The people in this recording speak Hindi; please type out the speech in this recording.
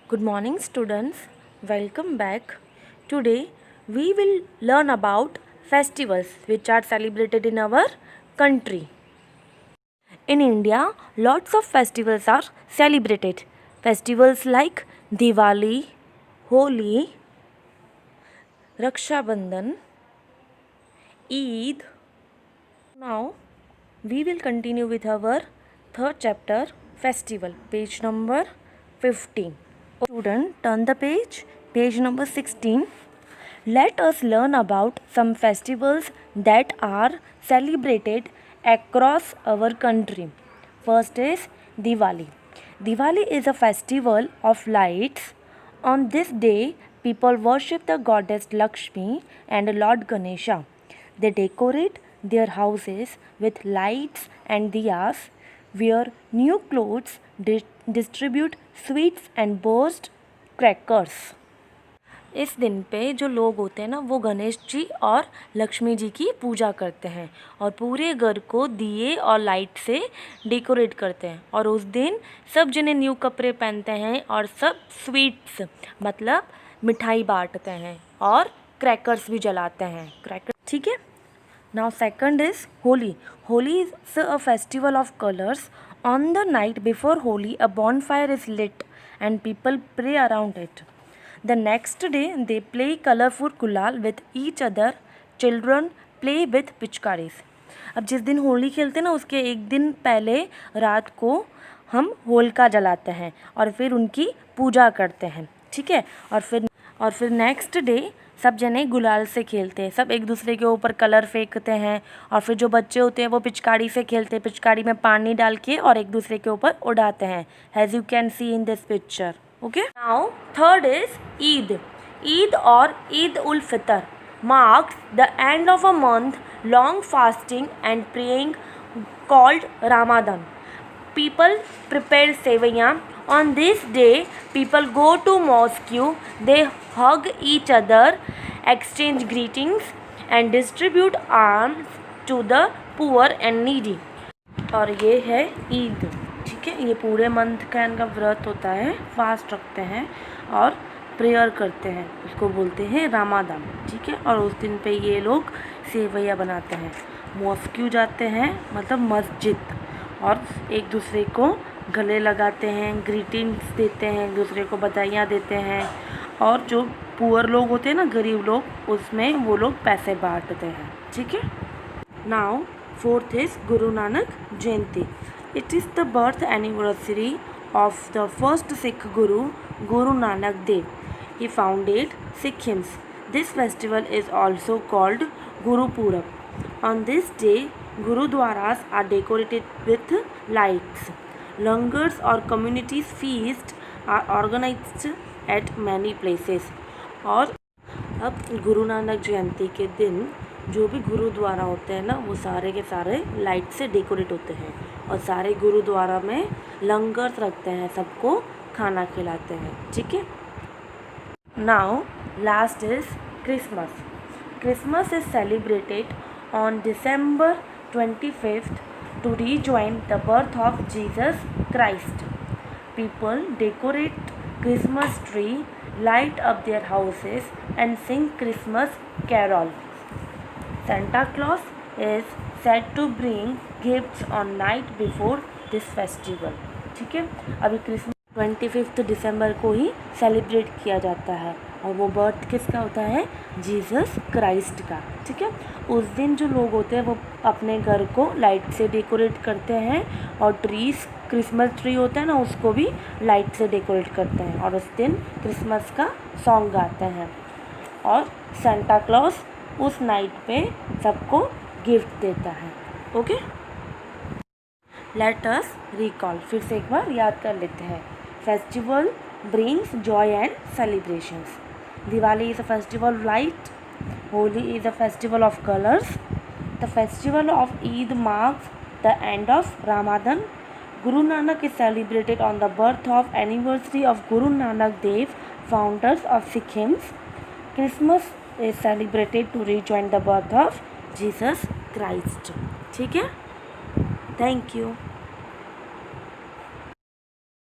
Good morning, students. Welcome back. Today we will learn about festivals which are celebrated in our country. In India, lots of festivals are celebrated. Festivals like Diwali, Holi, Raksha Bandhan, Eid. Now we will continue with our third chapter, Festival, page number 15. Student, turn the page number 16. Let us learn about some festivals that are celebrated across our country. First is Diwali. Diwali is a festival of lights. On this day, people worship the goddess Lakshmi and Lord Ganesha. They decorate their houses with lights and diyas, wear new clothes, distribute sweets and burst crackers. इस दिन पे जो लोग होते हैं ना वो गणेश जी और लक्ष्मी जी की पूजा करते हैं और पूरे घर को दिए और लाइट से डेकोरेट करते हैं। और उस दिन सब जने न्यू कपड़े पहनते हैं और सब स्वीट्स मतलब मिठाई बांटते हैं और क्रैकर्स भी जलाते हैं। क्रैकर, ठीक है। Now second is Holi. Holi is a festival of colours. On the night before Holi a bonfire is lit and people pray around it. The next day they play colorful गुलाल with each other. Children play with पिचकारीज. अब जिस दिन होली खेलते हैं ना उसके एक दिन पहले रात को हम होलिका जलाते हैं और फिर उनकी पूजा करते हैं, ठीक है। और फिर नेक्स्ट डे सब जने गुलाल से खेलते हैं, सब एक दूसरे के ऊपर कलर फेंकते हैं और फिर जो बच्चे होते हैं वो पिचकारी से खेलते हैं, पिचकारी में पानी डाल के और एक दूसरे के ऊपर उड़ाते हैं, as you can see in this picture. Okay. Now third is Eid. Eid or Eid ul Fitr marks the end of a month long fasting and praying called Ramadan. People prepare sevaiyan. On this day people go to mosque, they hug each other, exchange greetings and distribute alms to the poor and needy. और ये है ईद, ठीक है। ये पूरे मंथ का इनका व्रत होता है, फास्ट रखते हैं और प्रेयर करते हैं, उसको बोलते हैं रामादान, ठीक है। और उस दिन पे ये लोग सेवैया बनाते हैं, मॉस्क्यू जाते हैं मतलब मस्जिद, और एक दूसरे को गले लगाते हैं, ग्रीटिंग्स देते हैं, एक दूसरे को बधाइयाँ देते हैं। और जो पुअर लोग होते हैं ना, गरीब लोग, उसमें वो लोग पैसे बांटते हैं, ठीक है। Now fourth is Guru Nanak Jayanti. It is the birth anniversary of the first Sikh Guru, Guru Nanak Dev. He founded Sikhism. This festival is also called Guru Purab. On this day, Gurudwaras are decorated with lights. Langars or community feasts are organized at many places. और अब गुरु नानक जयंती के दिन जो भी गुरुद्वारा होते हैं ना वो सारे के सारे लाइट से डेकोरेट होते हैं और सारे गुरुद्वारा में लंगर रखते हैं, सबको खाना खिलाते हैं, ठीक है। Now last is Christmas. Christmas is celebrated on December 25th to rejoin the birth of Jesus Christ. People decorate Christmas tree, light up their houses and sing Christmas carol. Santa Claus is said to bring gifts on night before this festival. ठीक है। अभी क्रिसमस 25 दिसंबर को ही सेलिब्रेट किया जाता है और वो बर्थ किसका होता है? जीसस क्राइस्ट का, ठीक है। उस दिन जो लोग होते हैं वो अपने घर को लाइट से डेकोरेट करते हैं और ट्रीज, क्रिसमस ट्री होता है ना, उसको भी लाइट से डेकोरेट करते हैं और उस दिन क्रिसमस का सॉन्ग गाते हैं। और सेंटा क्लॉज उस नाइट पे सबको गिफ्ट देता है, ओके। लेट अस रिकॉल, फिर से एक बार याद कर लेते हैं। Festival brings joy and celebrations. Diwali is a festival of light. Holi is a festival of colours. The festival of Eid marks the end of Ramadan. Guru Nanak is celebrated on the birth of anniversary of Guru Nanak Dev, founders of Sikhism. Christmas is celebrated to rejoin the birth of Jesus Christ. ठीक है, थैंक यू.